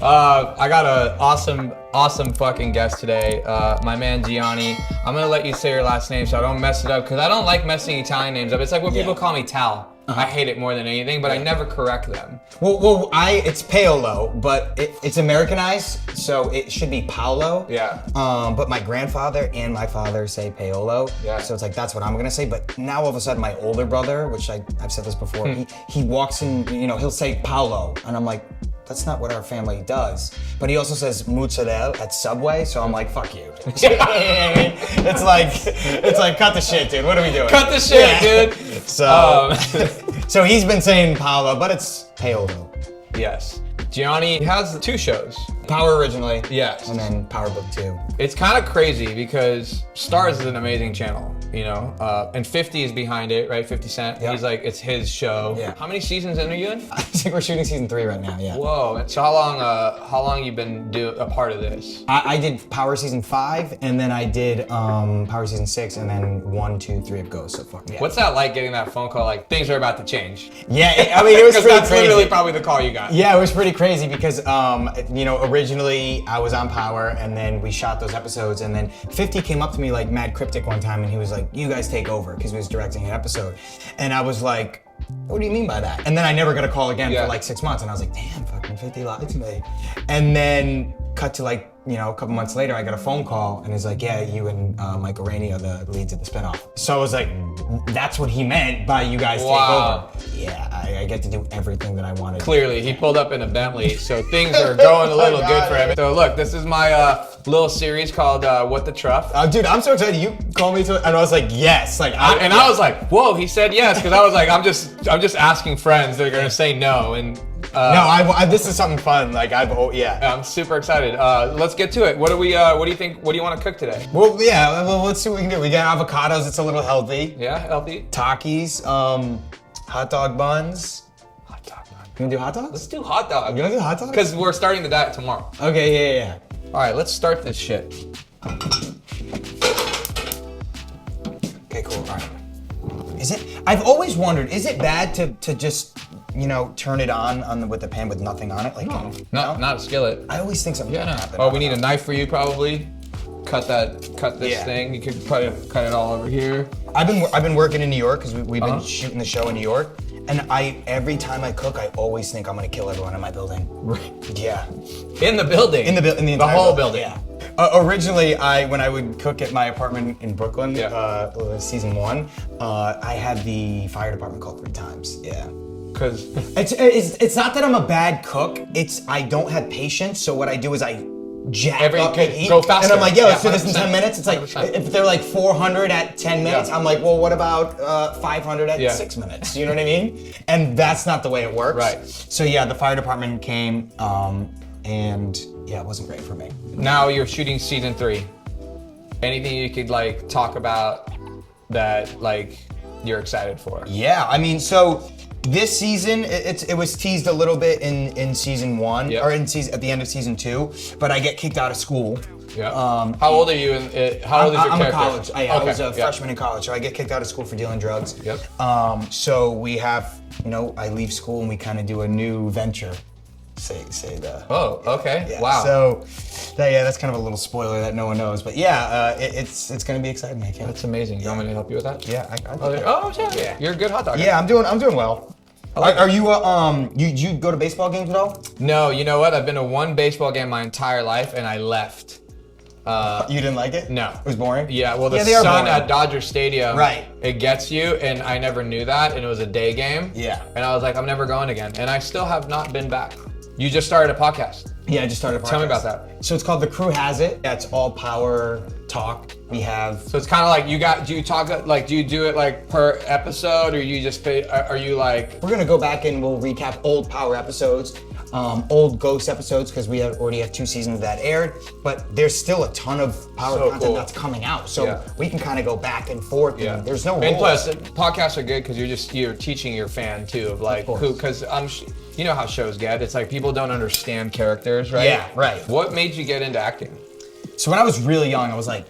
I got an awesome fucking guest today. My man Gianni. I'm gonna let you say your last name so I don't mess it up because I don't like messing Italian names up. It's like when people call me Tal. I hate it more than anything, but I never correct them. Well, it's Paolo, but it's Americanized, so it should be Paolo. Yeah. But my grandfather and my father say Paolo. Yeah. So it's like, that's what I'm gonna say. But now all of a sudden, my older brother, which I've said this before, he walks in, he'll say Paolo, and I'm like, that's not what our family does. But he also says mozzarella at Subway, so I'm like, fuck you. You know what I mean? It's like, cut the shit, dude. What are we doing? Cut the shit, dude. So, so he's been saying Paolo, but it's Paolo. Yes. Gianni has 2 shows. Power originally. Yes. And then Power Book 2. It's kind of crazy because Starz is an amazing channel, and 50 is behind it, right? 50 Cent. Yep. He's like, it's his show. Yeah. How many seasons in are you in? I think we're shooting season 3 right now, yeah. Whoa. So how long you been a part of this? I did Power season 5, and then I did Power season 6, and then 1, 2, 3 of Ghost, so fuck yeah. What's that like getting that phone call like things are about to change? Yeah, it was pretty that's crazy. literally probably the call you got. Yeah, it was pretty crazy because, originally I was on Power, and then we shot those episodes, and then 50 came up to me like mad cryptic one time, and he was like, you guys take over, because he was directing an episode. And I was like, what do you mean by that? And then I never got a call again for like 6 months, and I was like, damn, fucking 50 lied to me. And then cut to a couple months later, I got a phone call, and he's like, yeah, you and Michael Rainey are the leads of the spinoff. So I was like, that's what he meant by you guys take over. Yeah, I get to do everything that I wanted. Clearly, he pulled up in a Bentley, so things are going a little good for him. So look, this is my little series called What the Truff. Dude, I'm so excited. You called me to it, and I was like, yes. I was like, whoa, he said yes, because I was like, I'm just asking friends. They're gonna say no, and no, this is something fun. I'm super excited. Let's get to it. What do you think? What do you want to cook today? Well, yeah, let's see what we can do. We got avocados. It's a little healthy. Yeah, healthy. Takis, hot dog buns. Hot dog bun. You wanna do hot dogs? Let's do hot dogs. You wanna do hot dogs? Because we're starting the diet tomorrow. Okay, yeah. All right, let's start this shit. Okay, cool. All right. I've always wondered, is it bad to just, turn it on with the pan with nothing on it? Like, Not a skillet. I always think something happened. Oh, we need a knife for you probably. Cut this thing. You could cut it all over here. I've been working in New York because we've been shooting the show in New York, and every time I cook, I always think I'm gonna kill everyone in my building. Right. Yeah. In the building. In the entire whole building. Yeah. Originally, when I would cook at my apartment in Brooklyn, season 1, I had the fire department call 3 times. Yeah. Because it's not that I'm a bad cook. It's I don't have patience. So what I do is I jack up the heat, go faster. And I'm like, let's do this in 10 minutes. It's like 100%. if they're like 400 at 10 minutes, I'm like, well, what about 500 at 6 minutes? You know what I mean? And that's not the way it works. Right. So yeah, the fire department came, and yeah, it wasn't great for me. now you're shooting season 3. Anything you could talk about that you're excited for? Yeah, I mean, so this season it was teased a little bit in season 1 or at the end of season 2, but I get kicked out of school. Yeah. How old are you? How old is your I'm character? in college. I was a freshman in college, so I get kicked out of school for dealing drugs. Yep. So we have, I leave school and we kind of do a new venture. Say the. Oh, okay. Yeah. Wow. So, that's kind of a little spoiler that no one knows, but it's gonna be exciting. I can't. That's amazing. You want me to help you with that? Yeah. Yeah. You're a good hot dog. Yeah, I'm doing well. Are you you go to baseball games at all? No, you know what? I've been to one baseball game my entire life, and I left. You didn't like it? No. It was boring? Yeah, well, the they are sun boring. at Dodger Stadium, Right. It gets you, and I never knew that, and it was a day game. Yeah. And I was like, I'm never going again, and I still have not been back. You just started a podcast. Yeah, I just started a podcast. Tell me about that. So it's called The Crew Has It. That's all power talk. We have. So it's kind of like do you do it per episode, or you just are you like? We're gonna go back and we'll recap old power episodes, old Ghost episodes, because we already have 2 seasons that aired, but there's still a ton of power content that's coming out. So we can kind of go back and forth. Yeah. And there's no rules. And plus, podcasts are good because you're teaching your fan too of who, because you know how shows get. It's like people don't understand characters, right? Yeah, right. What made you get into acting? So when I was really young, I was like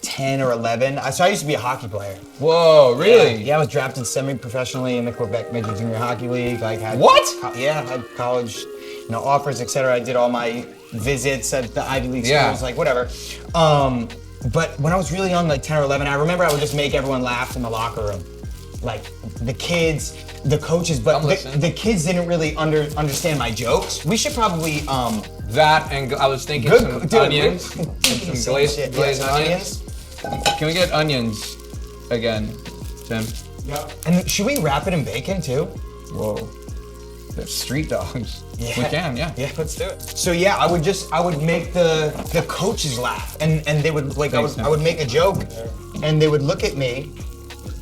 10 or 11. So I used to be a hockey player. Whoa, really? Yeah, I was drafted semi-professionally in the Quebec Major Junior Hockey League. What? I had college offers, etc. I did all my visits at the Ivy League schools, like whatever. But when I was really young, like 10 or 11, I remember I would just make everyone laugh in the locker room. Like the kids, the coaches, but the kids didn't really understand my jokes. We should probably that, and I was thinking some onions, and some glazed onions. Can we get onions again, Tim? Yep. And should we wrap it in bacon too? Whoa, they're street dogs. Yeah. We can, yeah. Yeah, let's do it. So yeah, I would make the coaches laugh, and they would like I would make a joke, and they would look at me.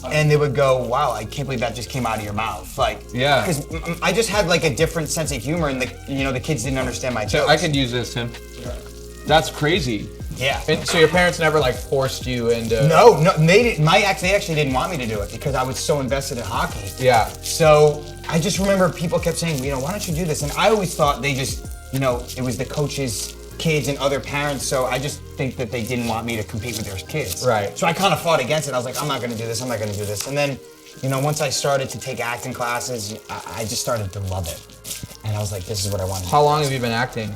And they would go, wow, I can't believe that just came out of your mouth. Like, yeah. Because I just had like a different sense of humor, and the kids didn't understand my jokes. I could use this, Tim. That's crazy. Yeah. And so your parents never like forced you into? No, they didn't. They actually didn't want me to do it because I was so invested in hockey. Yeah. So I just remember people kept saying, why don't you do this? And I always thought they just, it was the coaches, kids, and other parents. So I just think that they didn't want me to compete with their kids. Right. So I kind of fought against it. I was like, I'm not going to do this. I'm not going to do this. And then, once I started to take acting classes, I just started to love it. And I was like, this is what I want to do. How long have you been acting?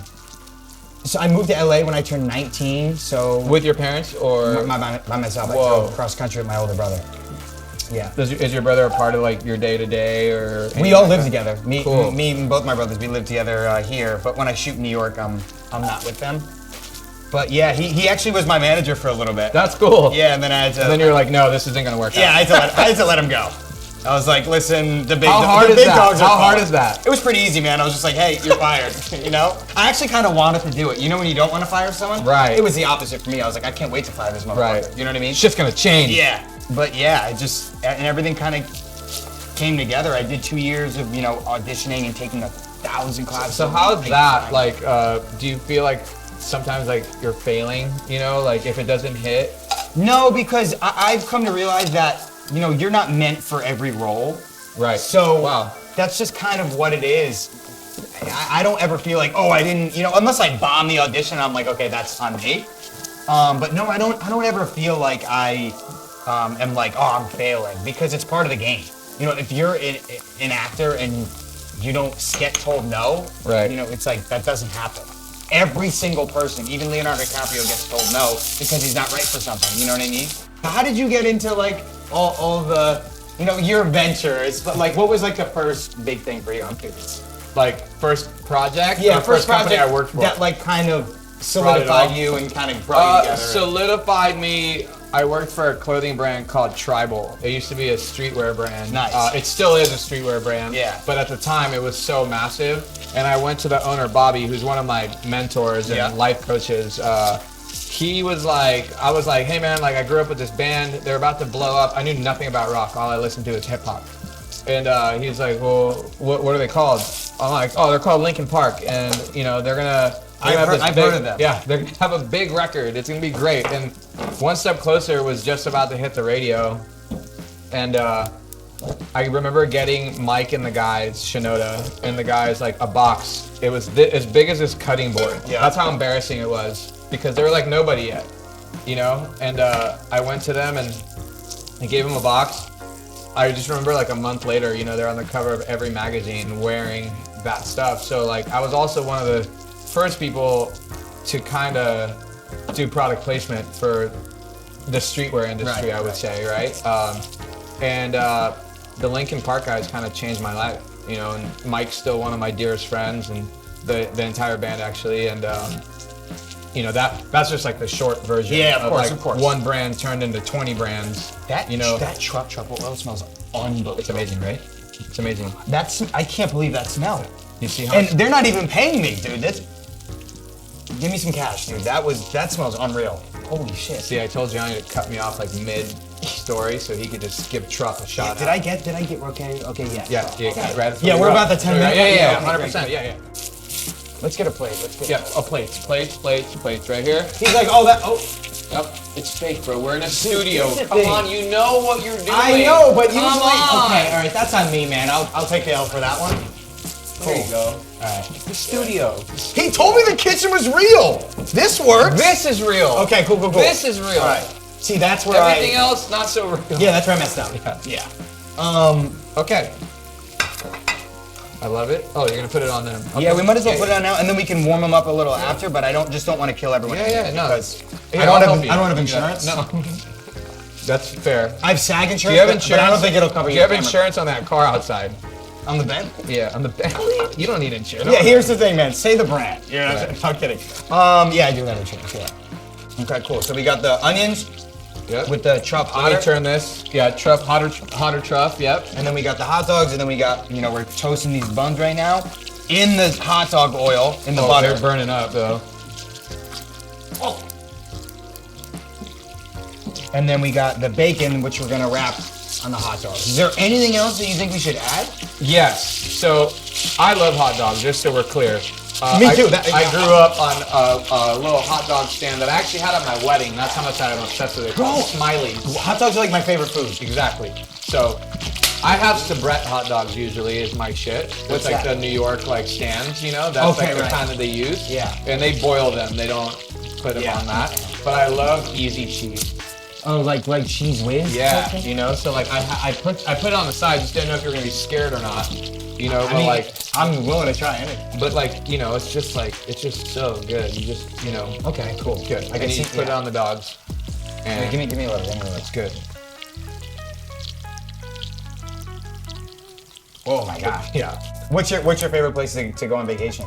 So I moved to LA when I turned 19. So with your parents or by myself? Whoa. I drove cross country with my older brother. Yeah. Is your brother a part of like your day to day or? We all live together. Me Cool. and both my brothers. We live together here. But when I shoot in New York, I'm not with them. But yeah, he actually was my manager for a little bit. That's cool. Yeah, and then I had to. And then you were like, no, this isn't gonna work out. Yeah, I had to let him go. I was like, listen, the big How hard is big that? dogs are How hard fun. is that? It was pretty easy, man. I was just like, hey, you're fired. I actually kind of wanted to do it. When you don't want to fire someone? Right. It was the opposite for me. I was like, I can't wait to fire this motherfucker. Right. You know what I mean? It's just gonna change. Yeah. But yeah, and everything kind of came together. I did 2 years of, auditioning and taking 1,000 classes. So how's that? Like, do you feel like sometimes like you're failing? Like if it doesn't hit? No, because I've come to realize that, you're not meant for every role. Right. So wow. That's just kind of what it is. I don't ever feel like, oh, I didn't, unless I bomb the audition, I'm like, okay, that's on me. But no, I don't ever feel like I am like, oh, I'm failing, because it's part of the game. If you're an actor and you don't get told no, right. It's like that doesn't happen. Every single person, even Leonardo DiCaprio, gets told no because he's not right for something. You know what I mean? How did you get into like all the, your ventures? But like, what was like the first big thing for you? I'm curious. Like first project? Yeah, or first company I worked for. That like kind of solidified you and kind of brought you together. Solidified me. I worked for a clothing brand called Tribal. It used to be a streetwear brand. Nice. It still is a streetwear brand. Yeah. But at the time, it was so massive. And I went to the owner, Bobby, who's one of my mentors and life coaches. He was like, I was like, hey man, like I grew up with this band. They're about to blow up. I knew nothing about rock. All I listened to is hip hop. And he's like, well, what are they called? I'm like, oh, they're called Linkin Park. And they're gonna. I've heard of them. Yeah, they're gonna have a big record. It's gonna be great. And One Step Closer was just about to hit the radio, and I remember getting Mike and the guys, Shinoda, and the guys like a box. It was as big as this cutting board. Yeah. That's how embarrassing it was, because they were like nobody yet, And I went to them and I gave them a box. I just remember like a month later, they're on the cover of every magazine wearing that stuff. So like I was also one of the first people to kind of do product placement for the streetwear industry, I would say, right? And the Linkin Park guys kind of changed my life, and Mike's still one of my dearest friends, and the entire band actually, and that's just like the short version. Yeah, of course. One brand turned into 20 brands. That truffle oil smells unbelievable. It's amazing, right? It's amazing. I can't believe that smell. You see how? And they're not even paying me, dude. Give me some cash, dude. That smells unreal. Holy shit. See, I told Gianni to cut me off like mid-story so he could just give Truff a shot. Did I get okay? Okay, yeah. Yeah, right. Yeah, we're about the 10 minutes. Yeah, Okay, 100%. great. Yeah. Let's get a plate. Plates right here. He's like, Yep, it's fake, bro. We're in a studio. It's a Come thing. on, you know what you're doing. I know, but usually. on. Okay, all right, that's on me, man. I'll take the L for that one. There you go. All right. The studio. He told me the kitchen was real. This works. This is real. Okay, cool. This is real. All right. See, that's where Everything else, not so real. Yeah, that's where I messed up. Yeah. Yeah. Okay. I love it. Oh, you're gonna put it on them. Okay. Yeah, we might as well put it on now, and then we can warm them up a little after. But I don't want to kill everyone. Yeah, no. Because Here, I don't I'll help you. have insurance. No. That's fair. I have SAG insurance. Do you have but insurance? I don't think it'll cover Do your you have camera. insurance on that car outside? On the bed? Yeah, on the Bentley. You don't need insurance. Yeah, here's the thing, man. Say the brand. You know what I'm Right. saying? I'm kidding. Yeah, I do have insurance. Yeah. Okay, cool. So we got the onions Yep. with the truff Let hotter. me turn this. Yeah, truff, hotter truff. Yep. And then we got the hot dogs, and then we got, we're toasting these buns right now in the hot dog oil, in the butter. They're burning up though. Oh. And then we got the bacon, which we're gonna wrap on the hot dogs. Is there anything else that you think we should add? Yes. So I love hot dogs. Just so we're clear. Me too. I grew up on a little hot dog stand that I actually had at my wedding. That's how much I'm obsessed with it. Bro. Smiley's. Hot dogs are like my favorite food. Exactly. So I have Sabrett hot dogs usually is my shit. What's It's like that? the New York like stands, That's Okay, like the right. kind that they use. Yeah. And they boil them. They don't put them Yeah. on that. But I love easy cheese. Oh, like cheese whiz? Yeah. So like I put it on the side. Just didn't know if you were gonna be scared or not. I'm willing to try anything. But it's just so good. You just Okay, cool. good. I can see. put it on the dogs. And Give me a little. it's good. Oh my god. Yeah. What's your favorite place to go on vacation?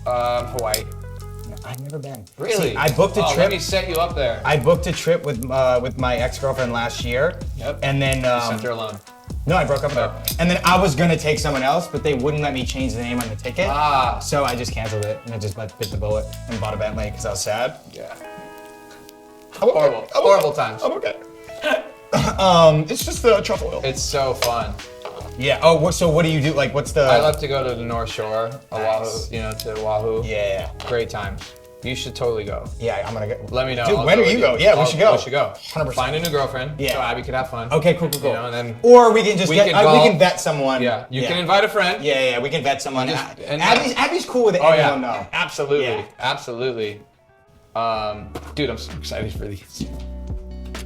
Hawaii. No, I've never been. Really? See, I booked a Oh, trip. let me set you up there. I booked a trip with my ex-girlfriend last year. Yep. And then Sent her alone. no, I broke up with her. And then I was gonna take someone else, but they wouldn't let me change the name on the ticket. Ah. So I just canceled it and I just bit the bullet and bought a Bentley because I was sad. Yeah. I'm okay. Horrible. Horrible times. I'm okay. It's just the truffle oil. It's so fun. Yeah. Oh, so what do you do? Like, what's the? I love to go to the North Shore, Nice. Oahu, to Oahu. Yeah. Great times. You should totally go. Yeah, I'm gonna go. Let me know. Dude, I'll when go do you with go? Yeah, we should go. We should go. 100%. Find a new girlfriend. Yeah. So Abby could have fun. Okay, cool. And then Or we can just We could we golf. can vet someone. yeah, you can invite a friend. Yeah, we can vet someone. And Abby's cool with Oh anyone. yeah. No. Absolutely. Yeah. Absolutely. Dude, I'm so excited for these.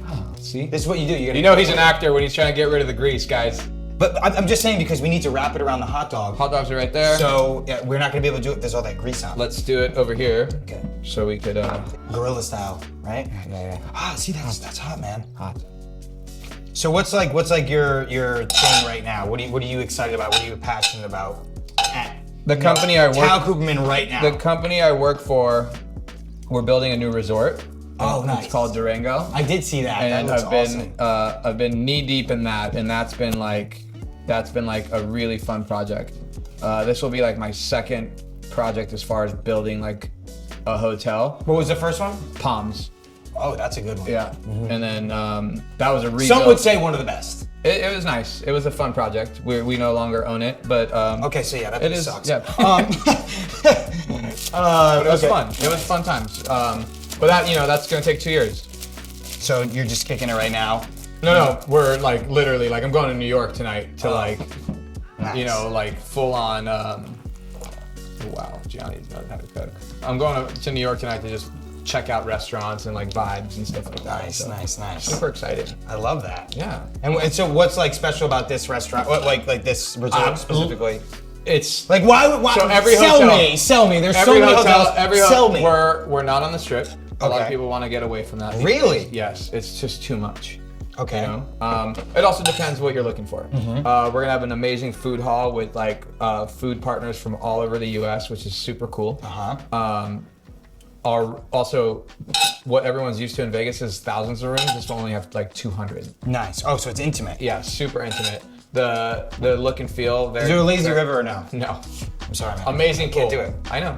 Oh, see? This is what you do. He's an actor when he's trying to get rid of the grease, guys. But I'm just saying because we need to wrap it around the hot dog. Hot dogs are right there. So yeah, we're not gonna be able to do it. There's all that grease on. Let's do it over here. Okay. So we could Gorilla style, right? Yeah. Ah, see that's hot, man. Hot. So what's like your thing right now? What are you excited about? What are you passionate about? The company I work Tal Cooperman right now. The company I work for, we're building a new resort. Oh, nice. It's called Durango. I did see that. And that looks awesome. I've been knee deep in that, and that's been like a really fun project. This will be like my second project as far as building like a hotel. What was the first one? Palms. Oh, that's a good one. Yeah. And then that was a rebuild. Some would say one of the best. It was nice. It was a fun project. We no longer own it, but Okay, so yeah, that it is. sucks. Yeah. But it was fun. It was fun times. But that's gonna take 2 years. So you're just kicking it right now. No, we're like literally like I'm going to New York tonight to Nice. like full on. Wow, Gianni's knows how to cook. I'm going to New York tonight to just check out restaurants and like vibes and stuff like that. Nice. Super excited. I love that. Yeah. And so what's like special about this restaurant? What like this resort specifically? It's Like why? So every sell hotel- sell me. There's every so many hotel. hotels. Every sell hotel. me. We're not on the strip. A lot of Okay. people want to get away from that. these Really? days. Yes. It's just too much. Okay. It also depends what you're looking for. We're gonna have an amazing food hall with like food partners from all over the U.S., which is super cool. Also, what everyone's used to in Vegas is thousands of rooms. This will only have like 200. Nice. Oh, so it's intimate. Yeah, super intimate. The look and feel. Very, Is there a lazy very- river or no? No. I'm sorry, man. Amazing pool. Can't do it. I know.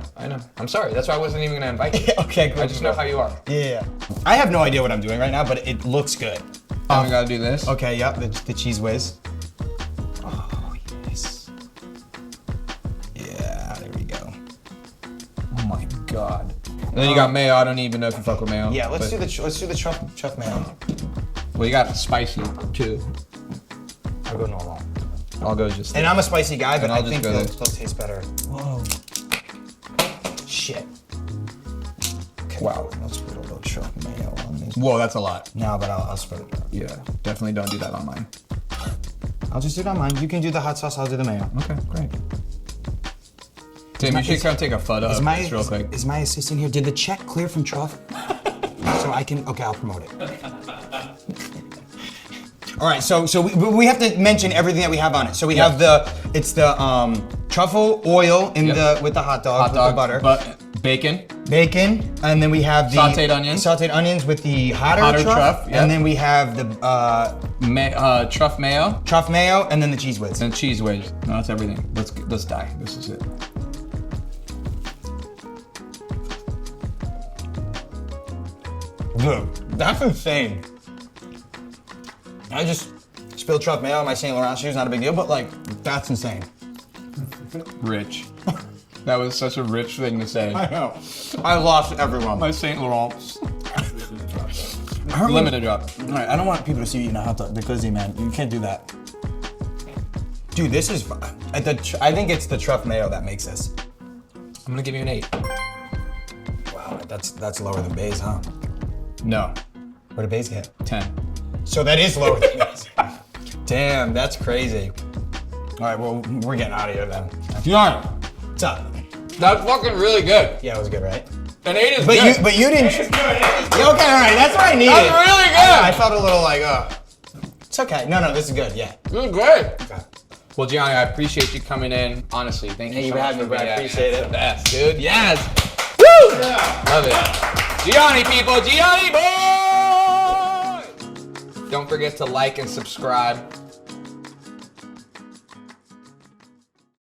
I'm sorry. That's why I wasn't even gonna invite you. Okay, cool. I just know how you are. Yeah. I have no idea what I'm doing right now, but it looks good. We gotta do this. Okay, yep, the cheese whiz. Oh, yes. Yeah, there we go. Oh my god. And then you got mayo. I don't even know if you fuck with mayo. Yeah, let's but- do the truff mayo. Well, you got spicy too. I'll go normal. I'll go just. And I'm a spicy guy, but And I'll I just think go they'll this. taste better. Whoa. Shit. Okay, Wow. Let's put a little truff mayo on these. Whoa, that's a lot. No, but I'll spread it out. Yeah, definitely don't do that on mine. I'll just do it on mine. You can do the hot sauce, I'll do the mayo. Okay, great. Tim, you should come take a photo of this real quick. Is my assistant here? Did the check clear from TRUFF? So I can, okay, I'll promote it. All right, so we have to mention everything that we have on it. So we have it's the truffle oil in with the hot dog, with the butter. Bacon, and then we have the sauteed onions with the hotter truff, and then we have the truff mayo, and then the cheese whiz. And cheese whiz. No, that's everything. Let's die. This is it. Dude, that's insane. I just spilled truff mayo on my Saint Laurent shoes. Not a big deal, but like that's insane. Rich. That was such a rich thing to say. I know. I lost everyone. My Saint Laurent. Limited drop. All right, I don't want people to see you eating a hot dog. They're glizzy, man. You can't do that. Dude, this is. I think it's the truff mayo that makes this. I'm gonna give you an 8. Wow, that's lower than Bay's, huh? No. What did Bay's get? 10. So that is lower than Bay's. Damn, that's crazy. All right, well, we're getting out of here then. Gianni, what's up? that's fucking really good. Yeah, it was good, right? An 8 is good. But you didn't. It's good. Okay, all right, that's what I needed. That's really good. I felt a little like, it's okay. No, this is good. Yeah. This is great. Okay. Well, Gianni, I appreciate you coming in. Honestly, thank you so much for having me. I appreciate it. The best, dude. Yes. Woo! Yeah. Love it. Gianni, people. Gianni, boy! Don't forget to like and subscribe.